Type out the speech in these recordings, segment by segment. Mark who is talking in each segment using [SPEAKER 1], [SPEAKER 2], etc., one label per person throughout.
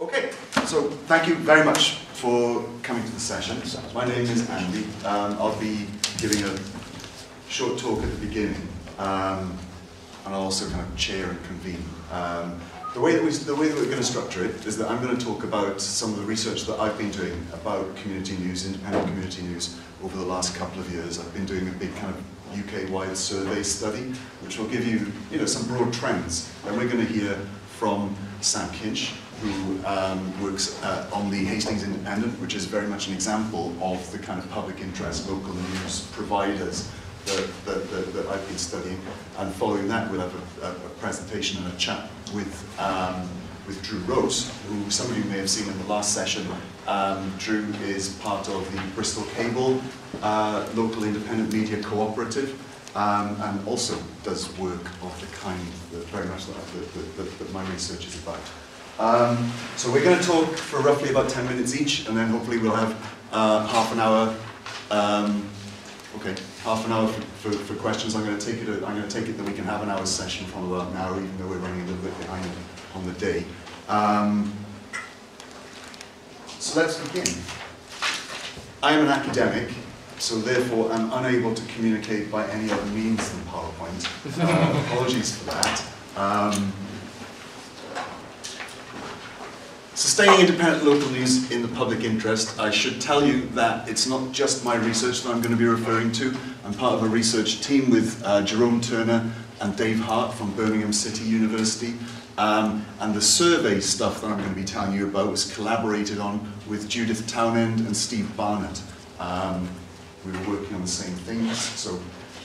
[SPEAKER 1] Okay, so thank you very much for coming to the session. My name is Andy. I'll be giving a short talk at the beginning, and I'll also kind of chair and convene. The way that we're going to structure it is that I'm going to talk about some of the research that I've been doing about community news, independent community news, over the last couple of years. I've been doing a big kind of UK-wide survey study, which will give you, some broad trends. And we're going to hear from Sam Kinch, who works on the Hastings Independent, which is very much an example of the kind of public interest local news providers that I've been studying. And following that, we'll have a presentation and a chat with Drew Rose, who some of you may have seen in the last session. Drew is part of the Bristol Cable local independent media co-operative, and also does work of the kind that very much that my research is about. So we're going to talk for roughly about 10 minutes each, and then hopefully we'll have half an hour. Half an hour for questions. I'm going to take it that we can have an hour's session from about an hour, even though we're running a little bit behind on the day. So let's begin. I am an academic, so therefore I'm unable to communicate by any other means than PowerPoint. Apologies for that. Sustaining independent local news in the public interest. I should tell you that it's not just my research that I'm going to be referring to. I'm part of a research team with Jerome Turner and Dave Hart from Birmingham City University. And the survey stuff that I'm going to be telling you about was collaborated on with Judith Townend and Steve Barnett. We were working on the same things, so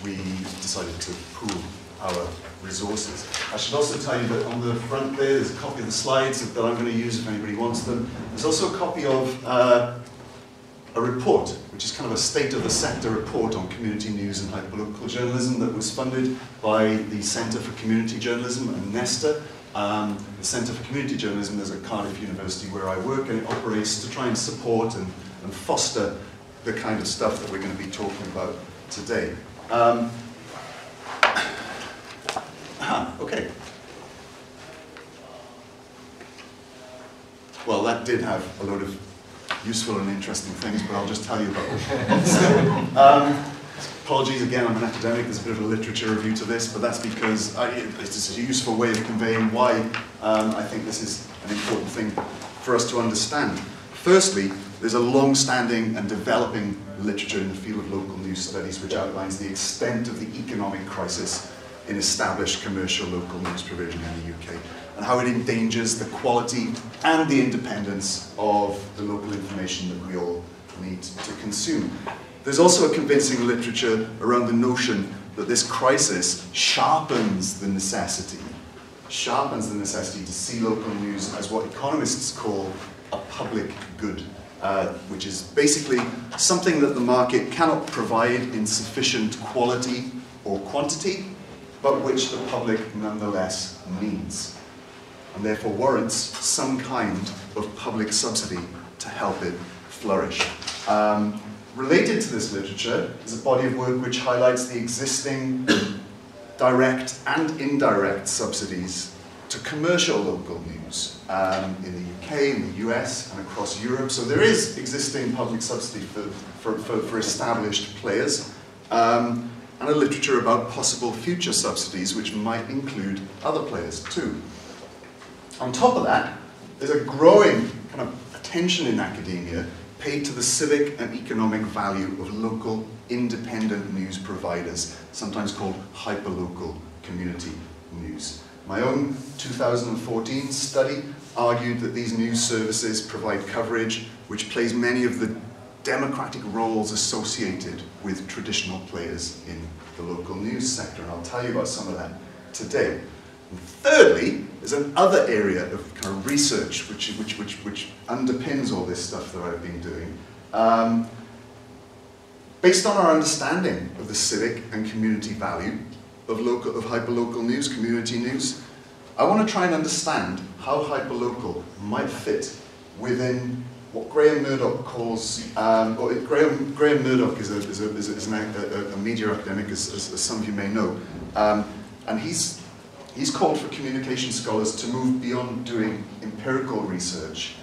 [SPEAKER 1] we decided to pool our resources. I should also tell you that on the front there's a copy of the slides that I'm going to use if anybody wants them. There's also a copy of a report, which is kind of a state of the sector report on community news and hyperlocal journalism that was funded by the Centre for Community Journalism and Nesta. The Centre for Community Journalism is at Cardiff University where I work, and it operates to try and support and foster the kind of stuff that we're going to be talking about today. Okay. Well, that did have a load of useful and interesting things, but I'll just tell you about it. Apologies again, I'm an academic, there's a bit of a literature review to this, but that's because it's a useful way of conveying why I think this is an important thing for us to understand. Firstly, there's a long-standing and developing literature in the field of local news studies which outlines the extent of the economic crisis in established commercial local news provision in the UK, and how it endangers the quality and the independence of the local information that we all need to consume. There's also a convincing literature around the notion that this crisis sharpens the necessity to see local news as what economists call a public good, which is basically something that the market cannot provide in sufficient quality or quantity, but which the public nonetheless needs, and therefore warrants some kind of public subsidy to help it flourish. Related to this literature is a body of work which highlights the existing direct and indirect subsidies to commercial local news in the UK, in the US, and across Europe. So there is existing public subsidy for established players. And a literature about possible future subsidies which might include other players too. On top of that, there's a growing kind of attention in academia paid to the civic and economic value of local independent news providers, sometimes called hyperlocal community news. My own 2014 study argued that these news services provide coverage which plays many of the democratic roles associated with traditional players in the local news sector, and I'll tell you about some of that today. And thirdly, there's another area of kind of research which underpins all this stuff that I've been doing. Based on our understanding of the civic and community value of hyperlocal news, community news, I want to try and understand how hyperlocal might fit within what Graham Murdoch calls, Graham Murdoch is a media academic, as some of you may know, and he's He's called for communication scholars to move beyond doing empirical research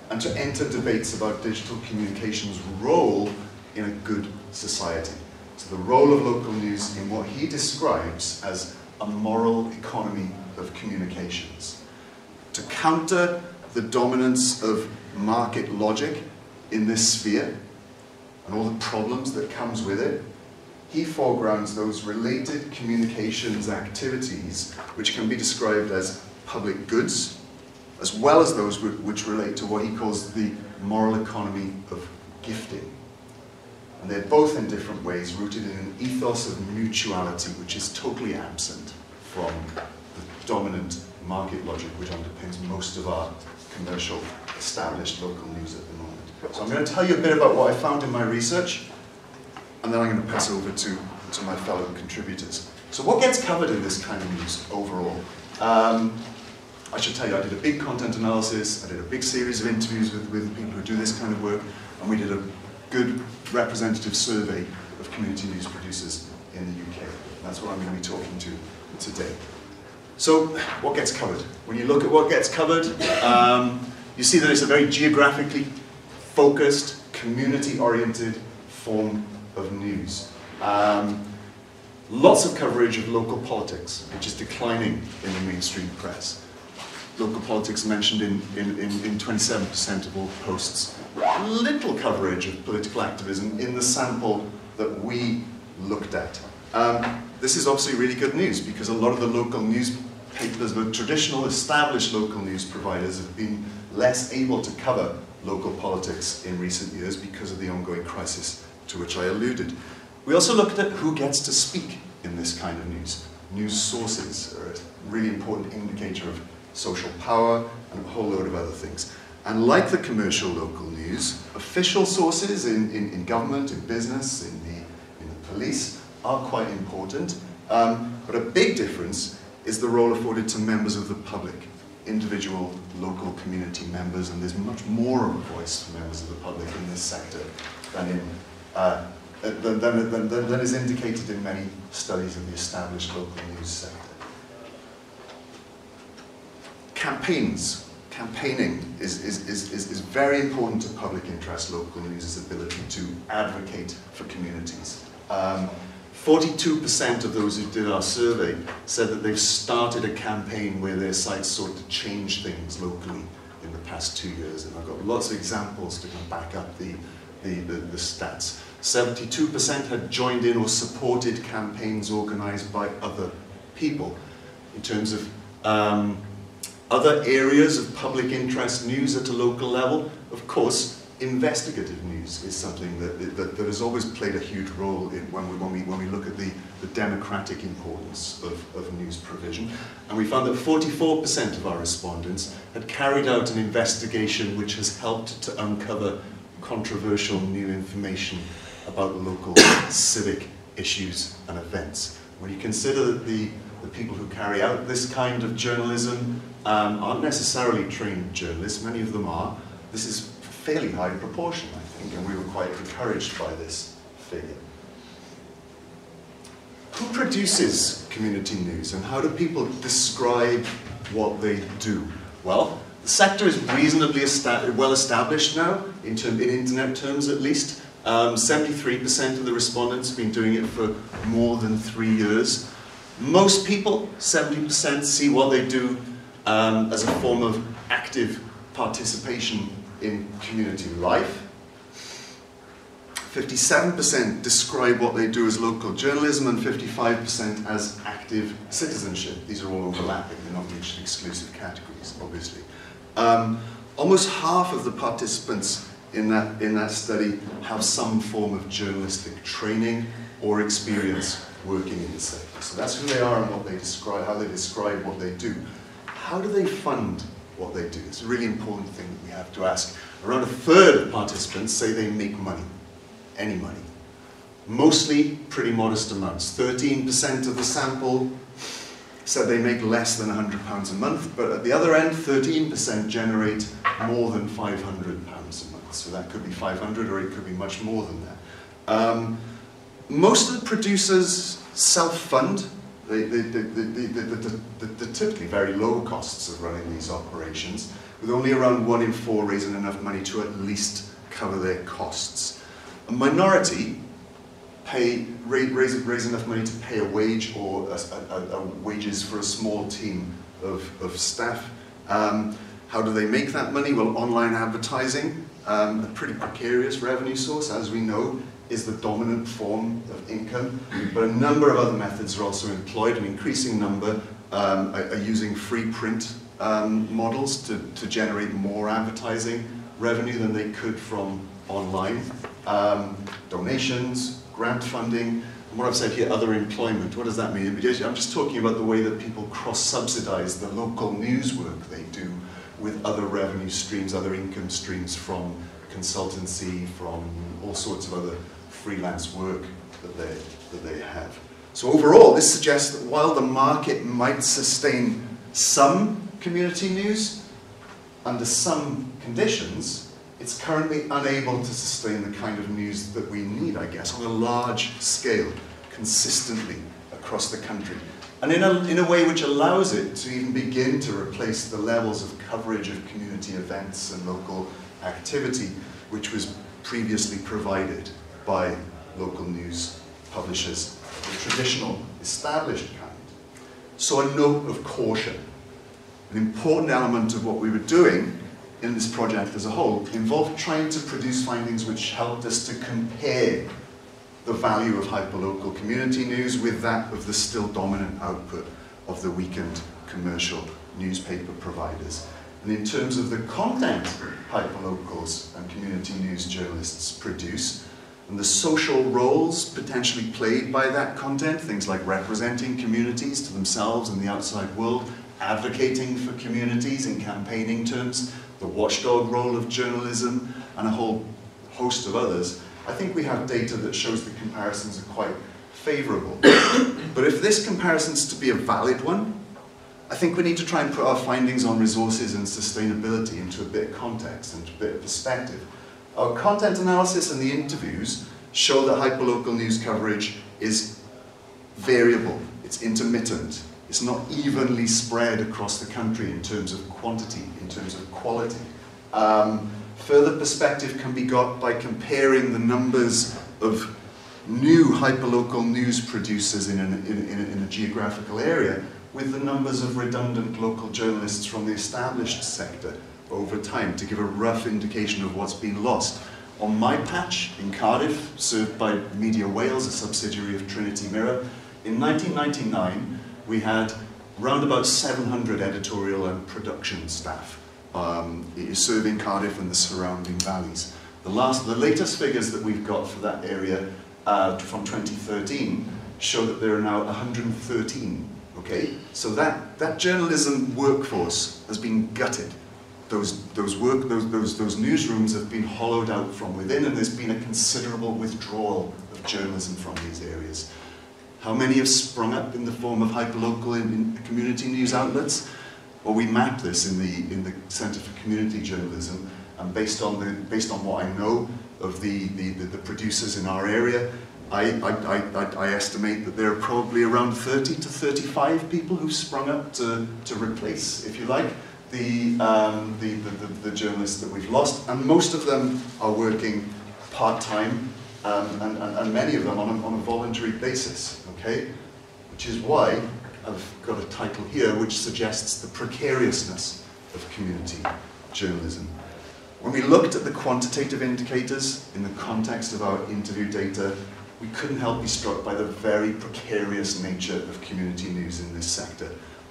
[SPEAKER 1] and to enter debates about digital communication's role in a good society. So the role of local news in what he describes as a moral economy of communications. To counter the dominance of market logic in this sphere and all the problems that comes with it, he foregrounds those related communications activities which can be described as public goods, as well as those which relate to what he calls the moral economy of gifting. And they're both in different ways rooted in an ethos of mutuality which is totally absent from the dominant market logic which underpins most of our commercial established local news at the moment. So I'm going to tell you a bit about what I found in my research, and then I'm going to pass over to my fellow contributors. So what gets covered in this kind of news overall? I should tell you, I did a big content analysis, I did a big series of interviews with people who do this kind of work, and we did a good representative survey of community news producers in the UK. That's what I'm going to be talking to today. So, what gets covered? When you look at what gets covered, you see that it's a very geographically focused, community-oriented form of news. Lots of coverage of local politics, which is declining in the mainstream press. Local politics mentioned in 27% of all posts. Little coverage of political activism in the sample that we looked at. This is obviously really good news because a lot of the local newspapers, the traditional established local news providers, have been less able to cover local politics in recent years because of the ongoing crisis to which I alluded. We also looked at who gets to speak in this kind of news. News sources are a really important indicator of social power and a whole load of other things. And like the commercial local news, official sources in government, in business, in the police are quite important. But a big difference is the role afforded to members of the public, individual local community members, and there's much more of a voice for members of the public in this sector than is indicated in many studies of the established local news sector. Campaigning is very important to public interest local news's ability to advocate for communities. 42% of those who did our survey said that they've started a campaign where their site sought to change things locally in the past 2 years, and I've got lots of examples to back up the stats. 72% had joined in or supported campaigns organised by other people. In terms of other areas of public interest news at a local level, of course, investigative news is something that has always played a huge role in when we look at the democratic importance of news provision. And we found that 44% of our respondents had carried out an investigation which has helped to uncover controversial new information about local civic issues and events. When you consider that the people who carry out this kind of journalism aren't necessarily trained journalists, many of them are, this is a fairly high proportion, I think, and we were quite encouraged by this figure. Who produces community news, and how do people describe what they do? Well, the sector is reasonably well established now, in internet terms at least. 73% of the respondents have been doing it for more than 3 years. Most people, 70%, see what they do as a form of active participation in community life. 57% describe what they do as local journalism, and 55% as active citizenship. These are all overlapping, they're not mutually exclusive categories, obviously. Almost half of the participants in that study have some form of journalistic training or experience working in the sector. So that's who they are and what they describe, how they describe what they do. How do they fund what they do? It's a really important thing that we have to ask. Around a third of participants say they make money, any money. Mostly pretty modest amounts. 13% of the sample said they make less than £100 a month, but at the other end, 13% generate more than £500 a month. So that could be 500 or it could be much more than that. Most of the producers self-fund They're typically very low costs of running these operations, with only around 1 in 4 raising enough money to at least cover their costs. A minority raise enough money to pay a wage or wages for a small team of staff. How do they make that money? Well, online advertising, a pretty precarious revenue source, as we know, is the dominant form of income, but a number of other methods are also employed. An increasing number are using free print models to generate more advertising revenue than they could from online. Donations, grant funding, and what I've said here, other employment. What does that mean? I'm just talking about the way that people cross-subsidize the local news work they do with other revenue streams, other income streams from consultancy, from all sorts of other freelance work that they have. So overall, this suggests that while the market might sustain some community news under some conditions, it's currently unable to sustain the kind of news that we need, I guess, on a large scale, consistently across the country. And in a way which allows it to even begin to replace the levels of coverage of community events and local activity which was previously provided by local news publishers, the traditional, established kind. So a note of caution. An important element of what we were doing in this project as a whole involved trying to produce findings which helped us to compare the value of hyperlocal community news with that of the still dominant output of the weakened commercial newspaper providers. And in terms of the content hyperlocals and community news journalists produce, and the social roles potentially played by that content, things like representing communities to themselves and the outside world, advocating for communities in campaigning terms, the watchdog role of journalism, and a whole host of others, I think we have data that shows the comparisons are quite favourable. But if this comparison is to be a valid one, I think we need to try and put our findings on resources and sustainability into a bit of context and a bit of perspective. Our content analysis and the interviews show that hyperlocal news coverage is variable, it's intermittent, it's not evenly spread across the country in terms of quantity, in terms of quality. Further perspective can be got by comparing the numbers of new hyperlocal news producers in a geographical area with the numbers of redundant local journalists from the established sector over time to give a rough indication of what's been lost. On my patch in Cardiff, served by Media Wales, a subsidiary of Trinity Mirror, in 1999 we had around about 700 editorial and production staff serving Cardiff and the surrounding valleys. The latest figures that we've got for that area from 2013 show that there are now 113. Okay, so that journalism workforce has been gutted. Those newsrooms have been hollowed out from within, and there's been a considerable withdrawal of journalism from these areas. How many have sprung up in the form of hyperlocal in community news outlets? Well, we mapped this in the Centre for Community Journalism, and based on what I know of the producers in our area, I estimate that there are probably around 30 to 35 people who've sprung up to replace, if you like, the journalists that we've lost, and most of them are working part-time, and many of them on a voluntary basis, okay? Which is why I've got a title here which suggests the precariousness of community journalism. When we looked at the quantitative indicators in the context of our interview data, we couldn't help be struck by the very precarious nature of community news in this sector.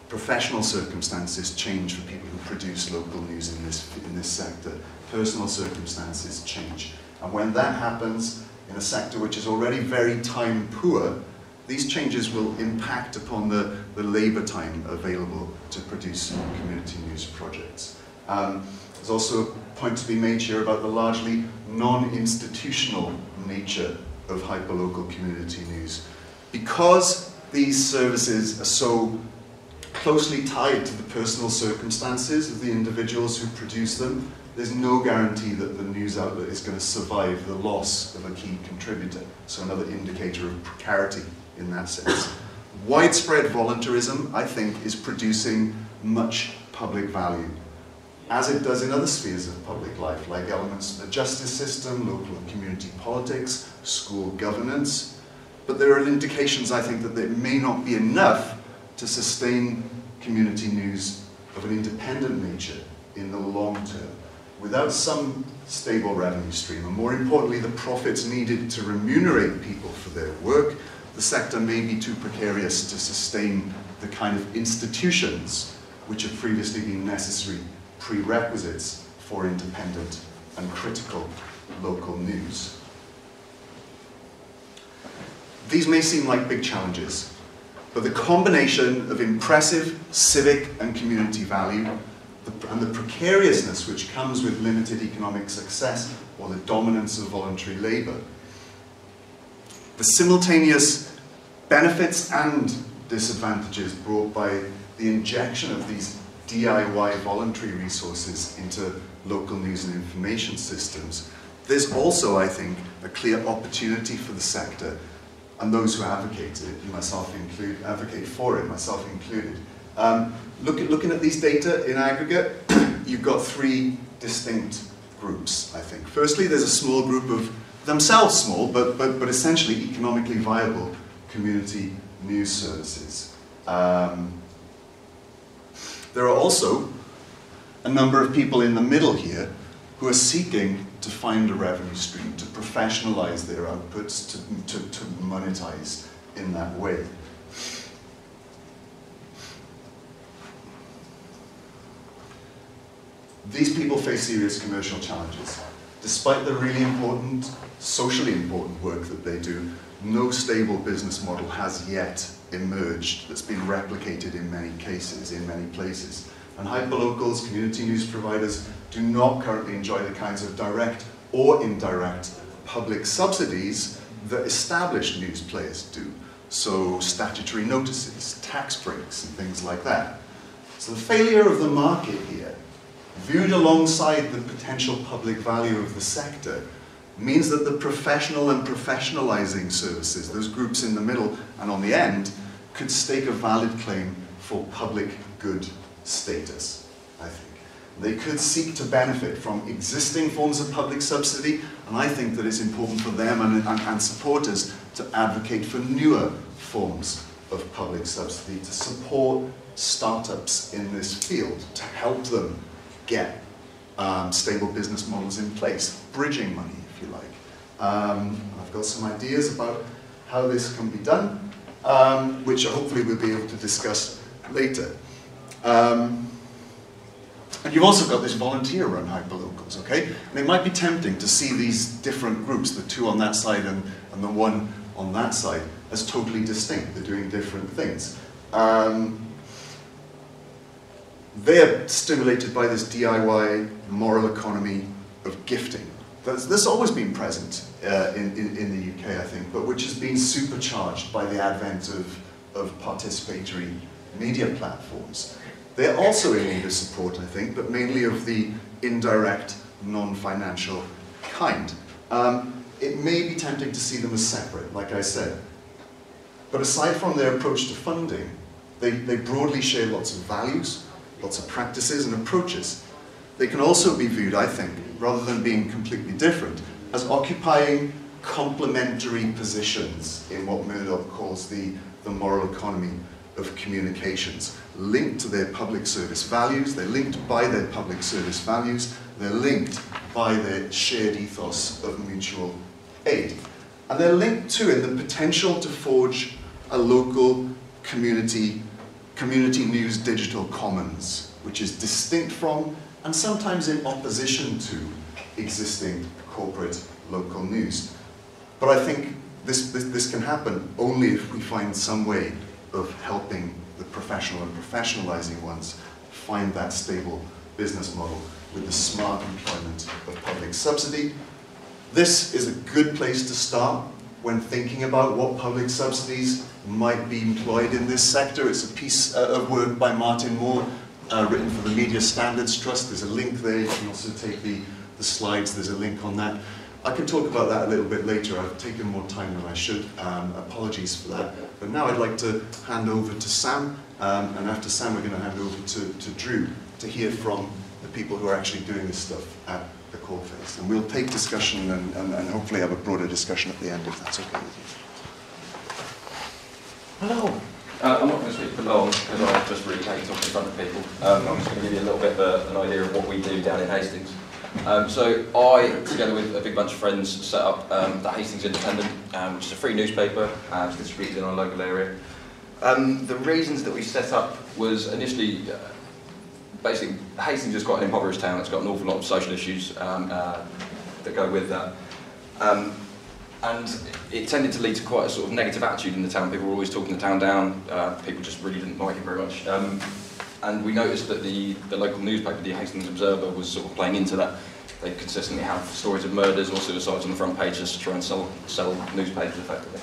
[SPEAKER 1] Professional circumstances change for people who produce local news in this sector. Personal circumstances change. And when that happens in a sector which is already very time poor, these changes will impact upon the labour time available to produce community news projects. There's also a point to be made here about the largely non-institutional nature of hyperlocal community news. Because these services are so closely tied to the personal circumstances of the individuals who produce them, there's no guarantee that the news outlet is going to survive the loss of a key contributor. So another indicator of precarity in that sense. Widespread voluntarism, I think, is producing much public value, as it does in other spheres of public life, like elements of the justice system, local and community politics, school governance. But there are indications, I think, that there may not be enough to sustain community news of an independent nature in the long term, without some stable revenue stream, and more importantly, the profits needed to remunerate people for their work. The sector may be too precarious to sustain the kind of institutions which have previously been necessary prerequisites for independent and critical local news. These may seem like big challenges, but the combination of impressive civic and community value and the precariousness which comes with limited economic success or the dominance of voluntary labour, the simultaneous benefits and disadvantages brought by the injection of these DIY voluntary resources into local news and information systems, there's also, I think, a clear opportunity for the sector and those who advocate it, myself included, advocate for it, myself included. Looking at these data in aggregate, you've got three distinct groups, I think. Firstly, there's a small group of, themselves small, but essentially economically viable community news services. There are also a number of people in the middle here who are seeking to find a revenue stream, to professionalize their outputs, to monetize in that way. These people face serious commercial challenges. Despite the really important, socially important work that they do, no stable business model has yet emerged that's been replicated in many cases, in many places. And hyperlocals, community news providers, do not currently enjoy the kinds of direct or indirect public subsidies that established news players do. So statutory notices, tax breaks, and things like that. So the failure of the market here, viewed alongside the potential public value of the sector, means that the professional and professionalizing services, those groups in the middle and on the end, could stake a valid claim for public good status, I think. They could seek to benefit from existing forms of public subsidy, and I think that it's important for them and supporters to advocate for newer forms of public subsidy, to support startups in this field, to help them get stable business models in place, bridging money, if you like. I've got some ideas about how this can be done, which hopefully we'll be able to discuss later. And you've also got this volunteer-run hyperlocals, okay? And it might be tempting to see these different groups, the two on that side and the one on that side, as totally distinct. They're doing different things. They're stimulated by this DIY moral economy of gifting. That's always been present in the UK, I think, but which has been supercharged by the advent of participatory media platforms. They're also in need of support, I think, but mainly of the indirect, non-financial kind. It may be tempting to see them as separate, like I said. But aside from their approach to funding, they broadly share lots of values, lots of practices and approaches. They can also be viewed, I think, rather than being completely different, as occupying complementary positions in what Murdoch calls the moral economy of communications, linked to their public service values. They're linked by their public service values. They're linked by their shared ethos of mutual aid. And they're linked too in the potential to forge a local community news digital commons, which is distinct from and sometimes in opposition to existing corporate local news. But I think this can happen only if we find some way of helping the professional and professionalizing ones find that stable business model with the smart employment of public subsidy. This is a good place to start when thinking about what public subsidies might be employed in this sector. It's a piece of work by Martin Moore, written for the Media Standards Trust. There's a link there. You can also take the slides. There's a link on that. I can talk about that a little bit later. I've taken more time than I should. Apologies for that. But now I'd like to hand over to Sam, and after Sam we're going to hand over to Drew to hear from the people who are actually doing this stuff at the coalface. And we'll take discussion and hopefully have a broader discussion at the end, if that's okay with you.
[SPEAKER 2] Hello. I'm not going to speak for long because I just really hate talking in front of people. I'm just going to give you a little bit of an idea of what we do down in Hastings. So I, together with a big bunch of friends, set up the Hastings Independent, which is a free newspaper distributed in our local area. The reasons that we set up was initially, basically, Hastings is quite an impoverished town. It's got an awful lot of social issues that go with that. And it tended to lead to quite a sort of negative attitude in the town. People were always talking the town down. People just really didn't like it very much. And we noticed that the local newspaper, the Hastings Observer, was sort of playing into that. They consistently have stories of murders or suicides on the front page just to try and sell newspapers effectively.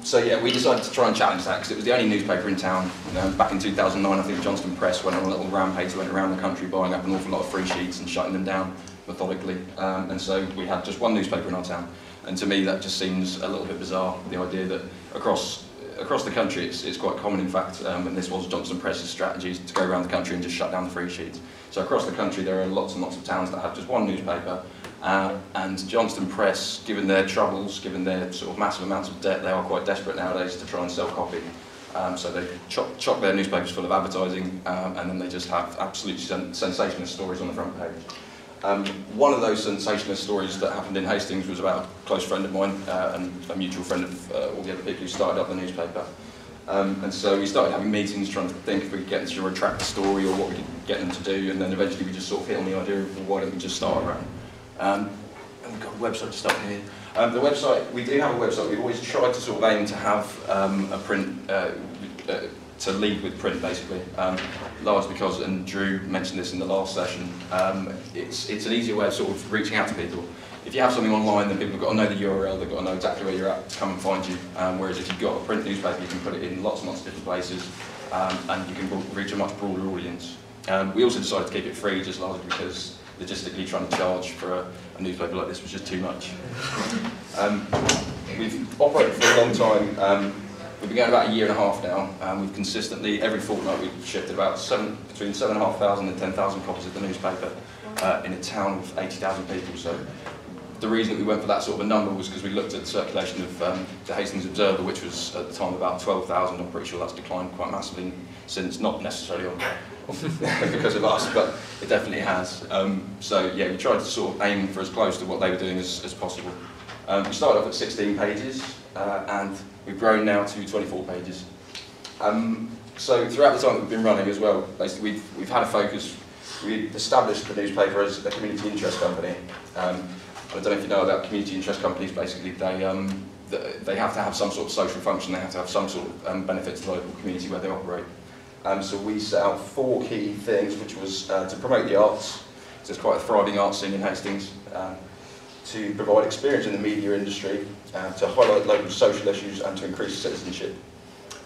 [SPEAKER 2] So yeah, we decided to try and challenge that because it was the only newspaper in town. Back in 2009, I think Johnston Press went on a little rampage, went around the country buying up an awful lot of free sheets and shutting them down methodically. And so we had just one newspaper in our town. And to me, that just seems a little bit bizarre, the idea that across the country, it's quite common, in fact, and this was Johnston Press's strategy, to go around the country and just shut down the free sheets. So across the country, there are lots and lots of towns that have just one newspaper, and Johnston Press, given their troubles, given their sort of massive amounts of debt, they are quite desperate nowadays to try and sell copy. So they chock their newspapers full of advertising, and then they just have absolutely sensationalist stories on the front page. One of those sensationalist stories that happened in Hastings was about a close friend of mine and a mutual friend of all the other people who started up the newspaper. And so we started having meetings trying to think if we could get them to retract the story or what we could get them to do, and then eventually we just sort of hit on the idea of, well, why don't we just start a run? And we've got a website to start here. The website, we do have a website. We've always tried to sort of aim to have a print, to lead with print basically, largely because, and Drew mentioned this in the last session, it's an easier way of sort of reaching out to people. If you have something online, then people have got to know the URL, they've got to know exactly where you're at to come and find you. Whereas if you've got a print newspaper, you can put it in lots and lots of different places, and you can reach a much broader audience. We also decided to keep it free, just largely because logistically trying to charge for a newspaper like this was just too much. We've operated for a long time. We've been going about a year and a half now. We've consistently, every fortnight, we've shipped about between 7,500 and 10,000 copies of the newspaper in a town of 80,000 people. So the reason that we went for that sort of a number was because we looked at the circulation of the Hastings Observer, which was at the time about 12,000. I'm pretty sure that's declined quite massively since, not necessarily because of us, but it definitely has. So yeah, we tried to sort of aim for as close to what they were doing as possible. We started off at 16 pages, and we've grown now to 24 pages. So throughout the time that we've been running as well, basically we've had a focus. We established the newspaper as a community interest company. I don't know if you know about community interest companies. Basically, they have to have some sort of social function. They have to have some sort of benefit to the local community where they operate. So we set out 4 key things, which was to promote the arts. So there's quite a thriving arts scene in Hastings. To provide experience in the media industry, to highlight local social issues, and to increase citizenship.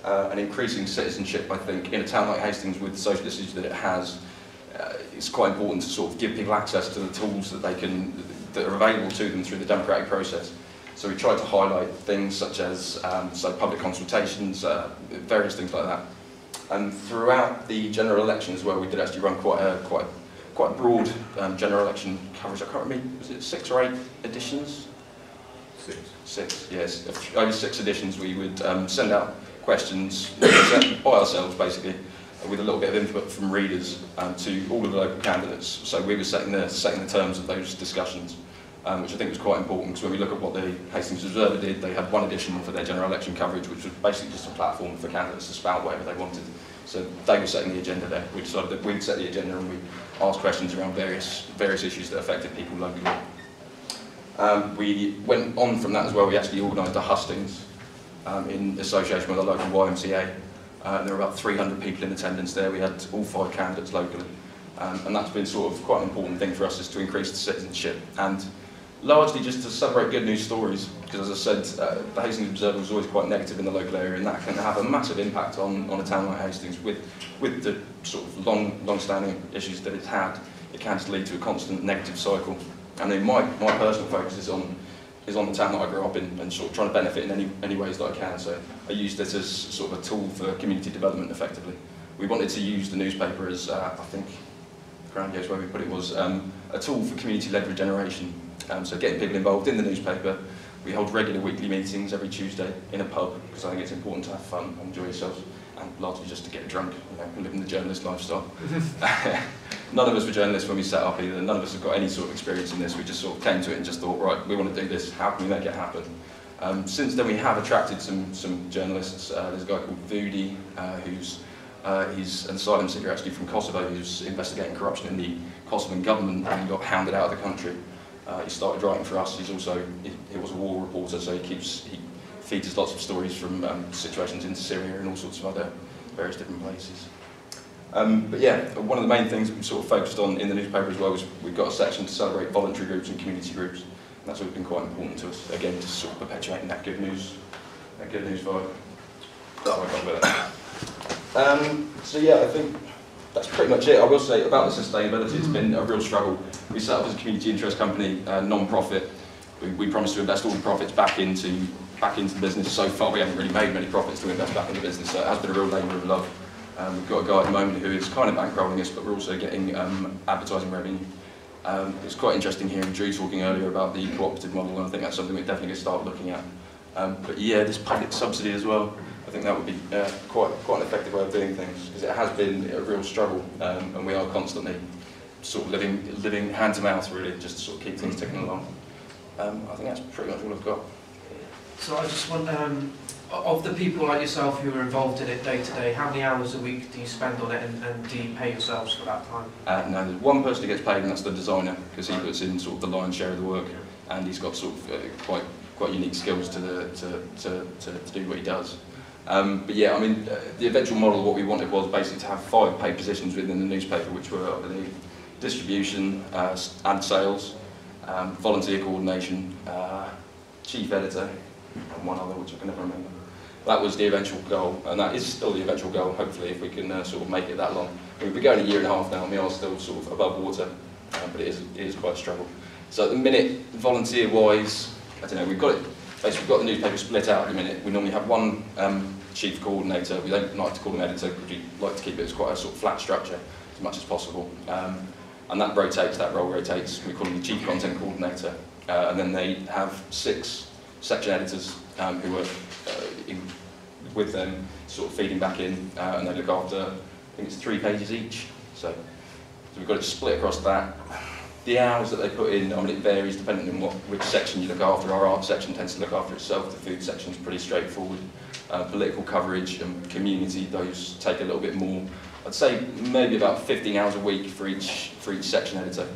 [SPEAKER 2] And increasing citizenship, I think, in a town like Hastings with the social issues that it has, it's quite important to sort of give people access to the tools that that are available to them through the democratic process. So we tried to highlight things such as public consultations, various things like that. And throughout the general election as well, we did actually run quite broad general election coverage. I can't remember, was it 6 or 8 editions? 6, yes. Over 6 editions, we would send out questions by ourselves, basically, with a little bit of input from readers to all of the local candidates. So we were setting the terms of those discussions, which I think was quite important, because when we look at what the Hastings Observer did, they had one edition for their general election coverage, which was basically just a platform for candidates to spout whatever they wanted. So they were setting the agenda there. We decided that we'd set the agenda and we asked questions around various issues that affected people locally. We went on from that as well. We actually organised a hustings in association with a local YMCA. There were about 300 people in attendance there. We had all 5 candidates locally. And that's been sort of quite an important thing for us, is to increase the citizenship. And largely just to celebrate good news stories, because as I said, the Hastings Observer was always quite negative in the local area, and that can have a massive impact on a town like Hastings. With the sort of long-standing issues that it's had, it can just lead to a constant negative cycle. And then my personal focus is on the town that I grew up in, and sort of trying to benefit in any ways that I can. So I used this as sort of a tool for community development effectively. We wanted to use the newspaper as, I think, Grandiose where we put it was, a tool for community-led regeneration. So getting people involved in the newspaper. We hold regular weekly meetings every Tuesday in a pub, because I think it's important to have fun, enjoy yourselves, and largely just to get drunk, you know, living the journalist lifestyle. None of us were journalists when we set up either. None of us have got any sort of experience in this. We just sort of came to it and just thought, right, we want to do this. How can we make it happen? Since then, we have attracted some journalists. There's a guy called Vudi, he's an asylum seeker actually from Kosovo, who's investigating corruption in the Kosovan government, and he got hounded out of the country. He started writing for us. He was a war reporter, so he feeds us lots of stories from situations in Syria and all sorts of other various different places. But yeah, one of the main things we sort of focused on in the newspaper as well was we've got a section to celebrate voluntary groups and community groups. And that's always been quite important to us. Again, just sort of perpetuating that good news vibe. So yeah, I think that's pretty much it. I will say about the sustainability, it's been a real struggle. We set up as a community interest company, non-profit. We promised to invest all the profits back into the business. So far, we haven't really made many profits to invest back in the business. So it has been a real labour of love. We've got a guy at the moment who is kind of bankrolling us, but we're also getting advertising revenue. It's quite interesting hearing Drew talking earlier about the cooperative model, and I think that's something we're definitely going to start looking at. But yeah, this public subsidy as well, I think that would be quite an effective way of doing things, because it has been a real struggle, and we are constantly sort of living hand to mouth really, just to sort of keep things ticking along. I think that's pretty much all I've got.
[SPEAKER 3] So I just want, of the people like yourself who are involved in it day to day, how many hours a week do you spend on it, and do you pay yourselves for that time?
[SPEAKER 2] No, there's one person who gets paid, and that's the designer, because he puts in sort of the lion's share of the work, and he's got sort of quite unique skills to do what he does. But yeah, I mean, the eventual model, what we wanted was basically to have 5 paid positions within the newspaper, which were, I believe, distribution, ad sales, volunteer coordination, chief editor, and one other which I can never remember. That was the eventual goal, and that is still the eventual goal, hopefully, if we can sort of make it that long. We've been going a year and a half now, and we are still sort of above water, but it is quite a struggle. So at the minute, volunteer-wise, I don't know, we've got it, basically we've got the newspaper split out at the minute. We normally have one chief coordinator. We don't like to call him editor, because we like to keep it as quite a sort of flat structure as much as possible. And that role rotates. We call him the chief content coordinator. And then they have 6 section editors who are with them, sort of feeding back in, and they look after, I think it's 3 pages each. So we've got it split across that. The hours that they put in, I mean, it varies depending on which section you look after. Our art section tends to look after itself. The food section is pretty straightforward. Political coverage and community, those take a little bit more. I'd say maybe about 15 hours a week for each section editor,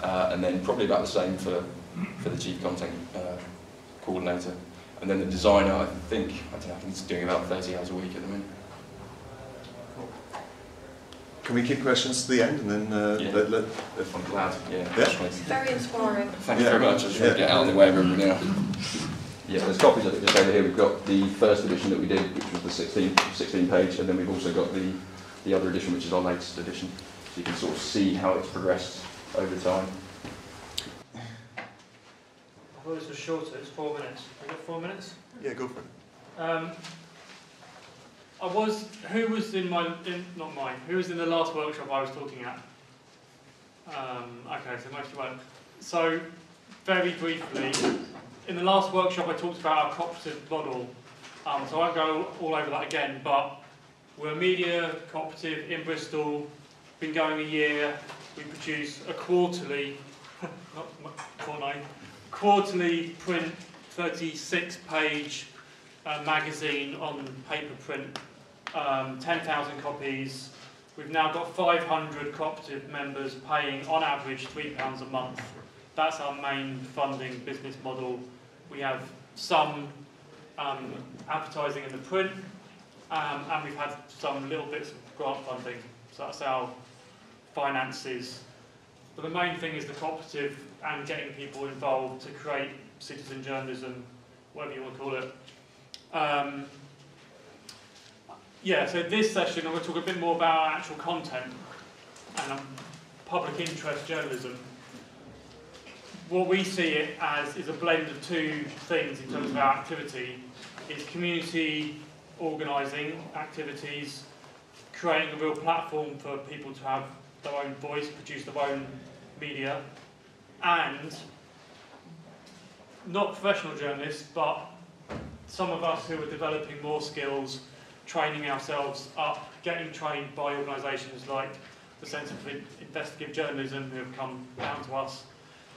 [SPEAKER 2] and then probably about the same for the chief content coordinator. And then the designer, I think he's doing about 30 hours a week at the minute.
[SPEAKER 1] Can we keep questions to the end, and then
[SPEAKER 2] yeah. I'm glad. Yeah.
[SPEAKER 4] It's very inspiring.
[SPEAKER 2] Thank you very much. I just want to get out of the way of everybody now. Yeah, there's copies of it just over here. We've got the first edition that we did, which was the 16 page, and then we've also got the other edition, which is our latest edition. So you can sort of see how it's progressed over time.
[SPEAKER 3] I thought this was shorter. It's 4 minutes. We've got 4 minutes?
[SPEAKER 1] Yeah, go for it.
[SPEAKER 3] Who was in the last workshop I was talking at? Okay, so most of you weren't. So, very briefly, in the last workshop I talked about our cooperative model. So I won't go all over that again, but we're a media cooperative in Bristol, been going a year. We produce a quarterly, quarterly print, 36-page magazine on paper print, 10,000 copies. We've now got 500 cooperative members paying on average £3 a month. That's our main funding business model. We have some advertising in the print, and we've had some little bits of grant funding. So that's our finances. But the main thing is the cooperative and getting people involved to create citizen journalism, whatever you want to call it. Yeah, so this session I'm going to talk a bit more about our actual content and public interest journalism. what we see it as is a blend of two things in terms of our activity. It's community organising activities, creating a real platform for people to have their own voice, produce their own media, and not professional journalists, but some of us who are developing more skills, training ourselves up, getting trained by organisations like the Centre for Investigative Journalism, who have come down to us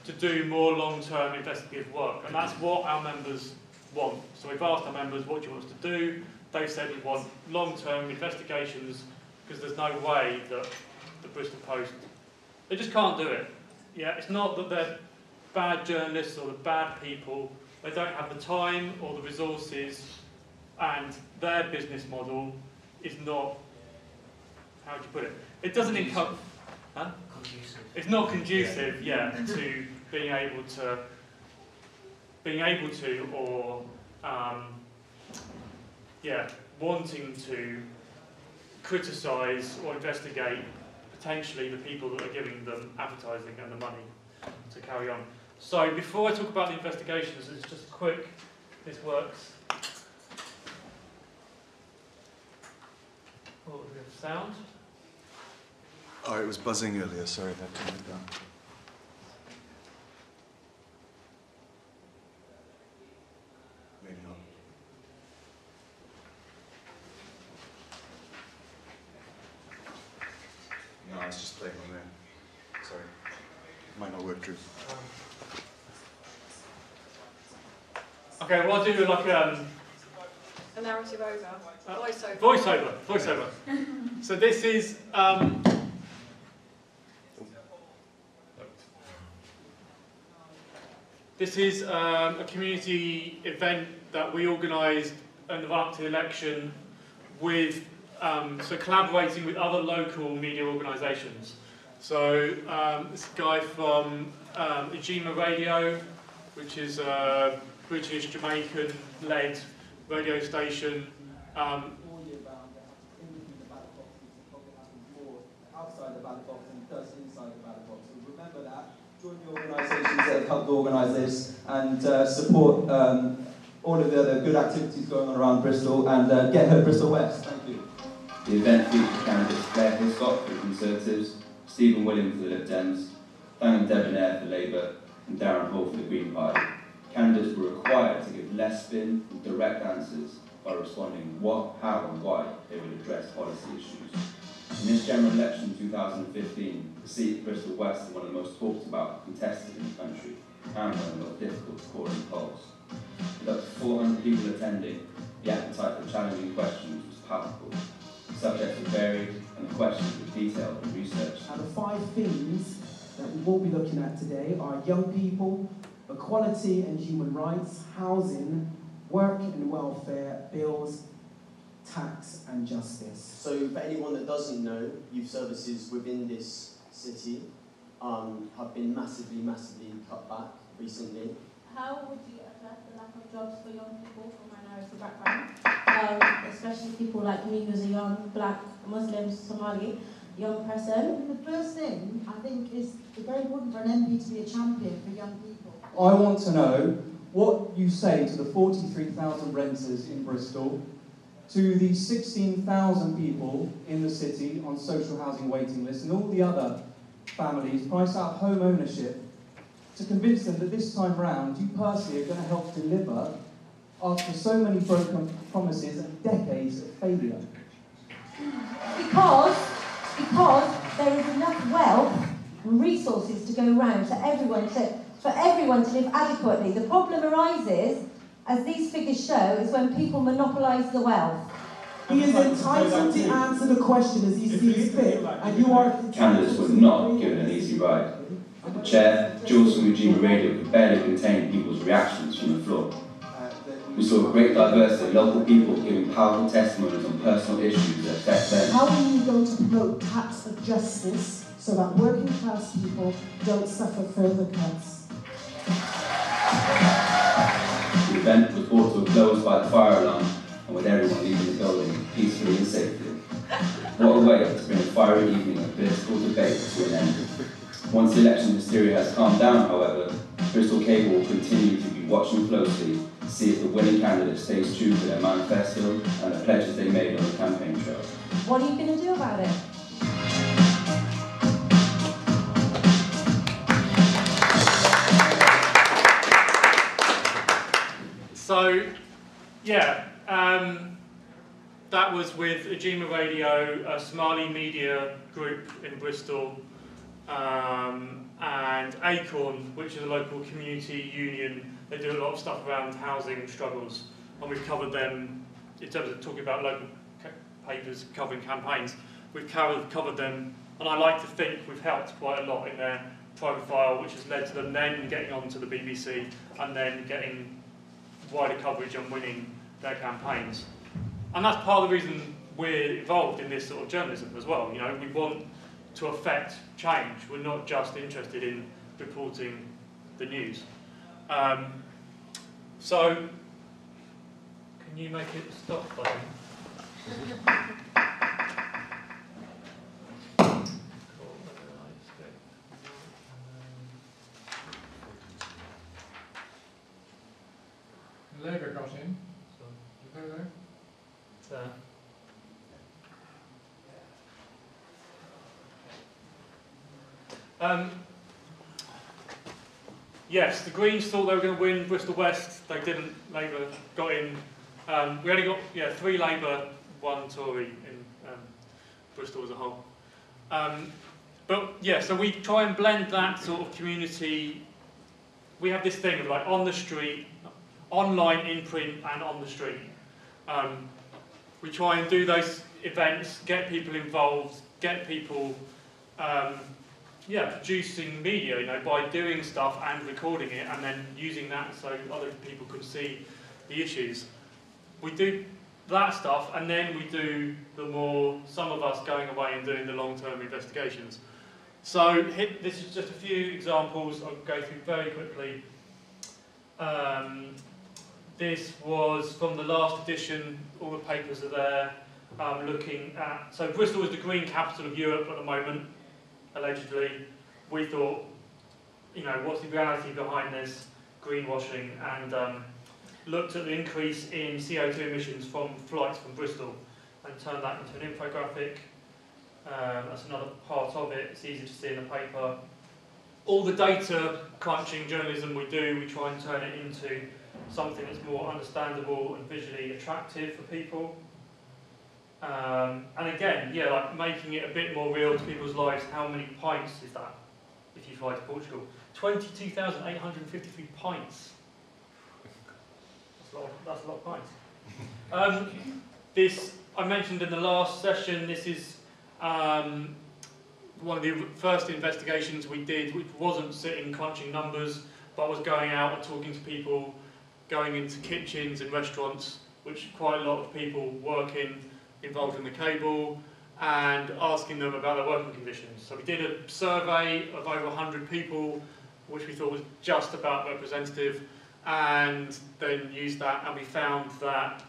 [SPEAKER 3] to do more long-term investigative work. And that's what our members want. So we've asked our members, what do you want us to do? They've said we want long-term investigations, because there's no way that the Bristol Post, they just can't do it. Yeah, it's not that they're bad journalists or the bad people, they don't have the time or the resources, and their business model is not, how would you put it? It doesn't encourage, huh? It's not conducive, yeah, to being able to, or yeah, wanting to criticise or investigate potentially the people that are giving them advertising and the money to carry on. So before I talk about the investigations, it's just quick, this works. Oh, do we have sound?
[SPEAKER 1] Oh, it was buzzing earlier, sorry, I had to turn it down. Maybe not. No, it's just playing on there. Sorry. Might not work, Drew.
[SPEAKER 3] Okay, well I'll do like
[SPEAKER 4] A narrative over.
[SPEAKER 3] Voiceover. So this is a community event that we organised in the run-up to the election with, so collaborating with other local media organisations. So this guy from JOMEC Radio, which is a British Jamaican-led radio station.
[SPEAKER 5] Outside the ballot box and does inside the ballot box. So remember that. Join the organisations that have helped organise this and support all of the other good activities going on around Bristol and get her Bristol West. Thank you.
[SPEAKER 6] The event featured candidates Claire Hiscott for the Conservatives, Stephen Willams for the Lib Dems, Fang Debonair for Labour, and Darren Hall for the Green Party. Candidates were required to give less spin and direct answers by responding what, how and why they would address policy issues. In this general election in 2015, the seat of Bristol West is one of the most talked about contested in the country and one of the most difficult to score in the polls. With up to 400 people attending, the appetite for challenging questions was palpable. The subjects were varied and the questions were detailed and researched.
[SPEAKER 7] And the 5 themes that we will be looking at today are young people, equality and human rights, housing, work and welfare, bills, tax and justice.
[SPEAKER 8] So for anyone that doesn't know, youth services within this city have been massively cut back recently.
[SPEAKER 9] How would you address the lack of jobs for young people from minority backgrounds, especially people like me who's a young black Muslim Somali young person?
[SPEAKER 10] The first thing I think is it's very important for an MP to be a champion for young people.
[SPEAKER 11] I want to know what you say to the 43,000 renters in Bristol, to the 16,000 people in the city on social housing waiting lists, and all the other families priced out home ownership, to convince them that this time round you personally are going to help deliver after so many broken promises and decades of failure.
[SPEAKER 9] Because there is enough wealth and resources to go around for everyone to live adequately. The problem arises, as these figures show, is when people monopolise the wealth.
[SPEAKER 7] He is entitled to answer the question as he sees fit, and you are...
[SPEAKER 6] Candidates were not given an easy ride. The chair, Jules from JOMEC Radio, could barely contain people's reactions from the floor. We saw a great diversity of local people giving powerful testimonies on personal issues that affect them.
[SPEAKER 10] How are you going to promote tax of justice so that working class people don't suffer further cuts?
[SPEAKER 6] The event was brought to a close by the fire alarm and with everyone leaving the building peacefully and safely. What a way to bring a fiery evening of political debate to an end. Once the election hysteria has calmed down, however, Bristol Cable will continue to be watching closely to see if the winning candidate stays true to their manifesto and the pledges they made on the campaign trail.
[SPEAKER 9] What are you going to do about it?
[SPEAKER 3] So, yeah, that was with Ajima Radio, a Somali media group in Bristol, and Acorn, which is a local community union. They do a lot of stuff around housing struggles, and we've covered them in terms of talking about local papers covering campaigns. We've covered them, and I like to think we've helped quite a lot in their profile, which has led to them then getting onto the BBC and then getting wider coverage and winning their campaigns. And that's part of the reason we're involved in this sort of journalism as well. You know, we want to affect change. We're not just interested in reporting the news. So, can you make it stop, buddy?
[SPEAKER 12] Labour got in. Is that there?
[SPEAKER 3] There. Yes, the Greens thought they were going to win Bristol West. They didn't. Labour got in. We only got 3 Labour, 1 Tory in Bristol as a whole. But yeah, so we try and blend that sort of community. We have this thing of like on the street, online, in print, and on the street. We try and do those events, get people involved, get people, producing media, you know, by doing stuff and recording it, and then using that so other people can see the issues. We do that stuff, and then we do the more, some of us going away and doing the long-term investigations. So this is just a few examples I'll go through very quickly. This was from the last edition, all the papers are there, looking at, so Bristol is the green capital of Europe at the moment, allegedly. We thought, you know, what's the reality behind this greenwashing, and looked at the increase in CO2 emissions from flights from Bristol and turned that into an infographic. That's another part of it, it's easy to see in the paper. All the data crunching journalism we do, we try and turn it into something that's more understandable and visually attractive for people. And again, yeah, like making it a bit more real to people's lives. How many pints is that if you fly to Portugal? 22,853 pints. That's a lot of pints. This, I mentioned in the last session, this is one of the first investigations we did, which wasn't sitting crunching numbers, but was going out and talking to people, going into kitchens and restaurants, which quite a lot of people work in, involved in the cable, and asking them about their working conditions. So we did a survey of over 100 people, which we thought was just about representative, and then used that, and we found that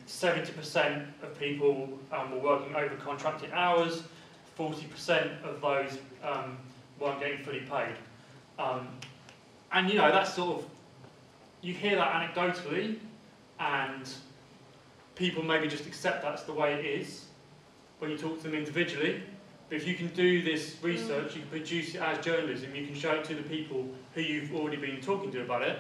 [SPEAKER 3] 70% of people were working over contracted hours, 40% of those weren't getting fully paid. And you know, that's sort of, you hear that anecdotally, and people maybe just accept that's the way it is when you talk to them individually. But if you can do this research, you can produce it as journalism, you can show it to the people who you've already been talking to about it,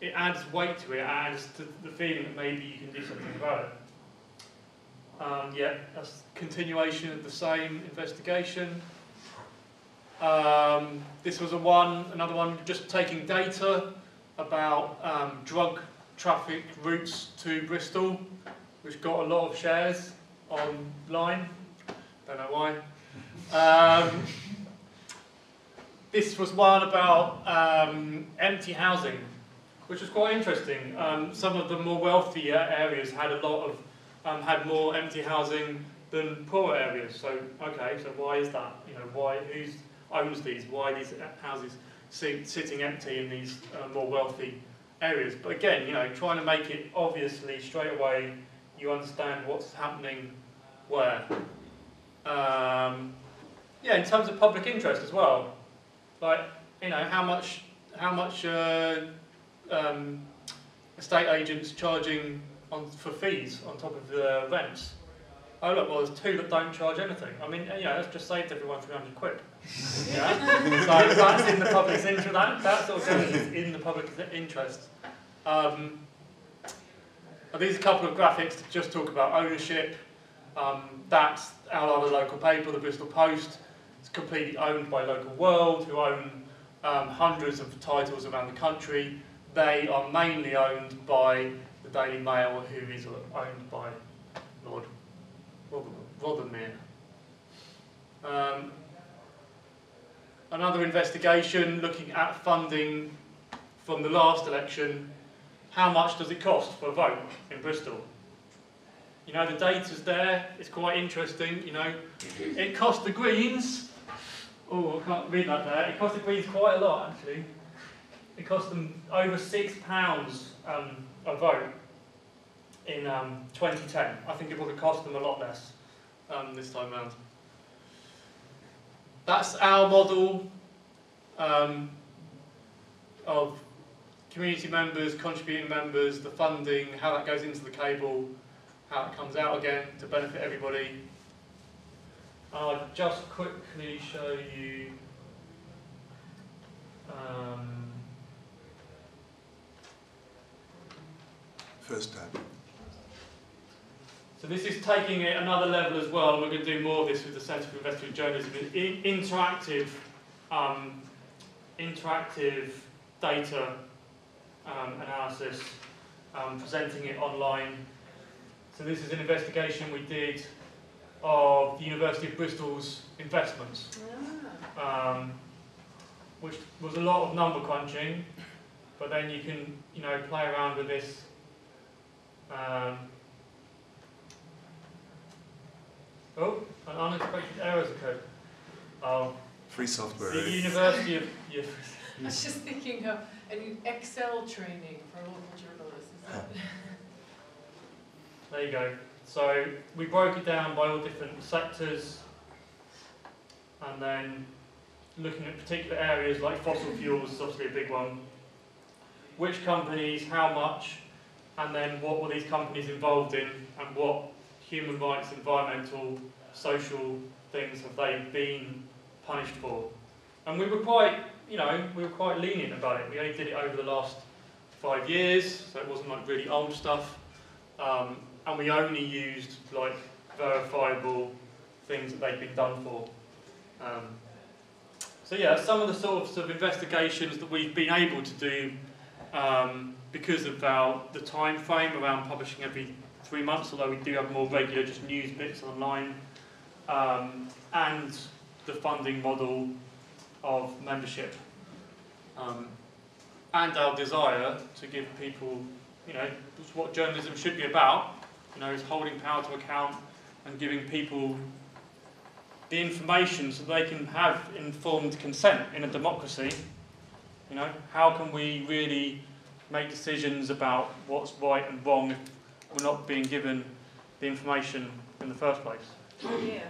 [SPEAKER 3] it adds weight to it, adds to the feeling that maybe you can do something about it. Yeah, that's continuation of the same investigation. This was another one, just taking data about drug traffic routes to Bristol, which got a lot of shares online. Don't know why. This was one about empty housing, which was quite interesting. Some of the more wealthier areas had a lot of had more empty housing than poorer areas. So okay, so why is that? You know, why? Who owns these? Why are these houses sitting empty in these more wealthy areas? But again, you know, trying to make it obviously straight away, you understand what's happening where. Yeah, in terms of public interest as well. Like, you know, how much estate agents charging for fees on top of the rents? Oh look, well there's 2 that don't charge anything. I mean, that's just saved everyone 300 quid. Yeah? So that's in the public's interest. That sort of goes in the public's interest. These are a couple of graphics to just talk about ownership. That's our other local paper, the Bristol Post. It's completely owned by Local World, who own hundreds of titles around the country. They are mainly owned by the Daily Mail, who is owned by Lord Rothermere. Another investigation looking at funding from the last election. How much does it cost for a vote in Bristol? The data's there. It's quite interesting. It cost the Greens. Oh, I can't read that there. It cost the Greens quite a lot, actually. It cost them over £6 a vote in 2010. I think it would have cost them a lot less this time round. That's our model of community members, contributing members, the funding, how that goes into the cable, how it comes out again to benefit everybody. I'll just quickly show you
[SPEAKER 1] first tab.
[SPEAKER 3] So this is taking it another level as well. We're going to do more of this with the Centre for Investigative Journalism. Interactive data analysis, presenting it online. So this is an investigation we did of the University of Bristol's investments, which was a lot of number crunching, but then you can play around with this. Oh, an unexpected error's occurred. Oh,
[SPEAKER 1] free software.
[SPEAKER 3] The University of
[SPEAKER 4] I was just thinking of an Excel training for local journalists.
[SPEAKER 3] There you go. So we broke it down by all different sectors, and then looking at particular areas like fossil fuels is obviously a big one. Which companies, how much, and then what were these companies involved in, and what human rights, environmental, social things have they been punished for? And we were quite, lenient about it. We only did it over the last 5 years, so it wasn't like really old stuff. And we only used like verifiable things that they'd been done for. So yeah, some of the sorts of investigations that we've been able to do because of the time frame around publishing every 3 months, although we do have more regular just news bits online, and the funding model of membership, and our desire to give people, what journalism should be about, is holding power to account and giving people the information so they can have informed consent in a democracy. How can we really make decisions about what's right and wrong if we're not being given the information in the first place?
[SPEAKER 4] Oh yeah.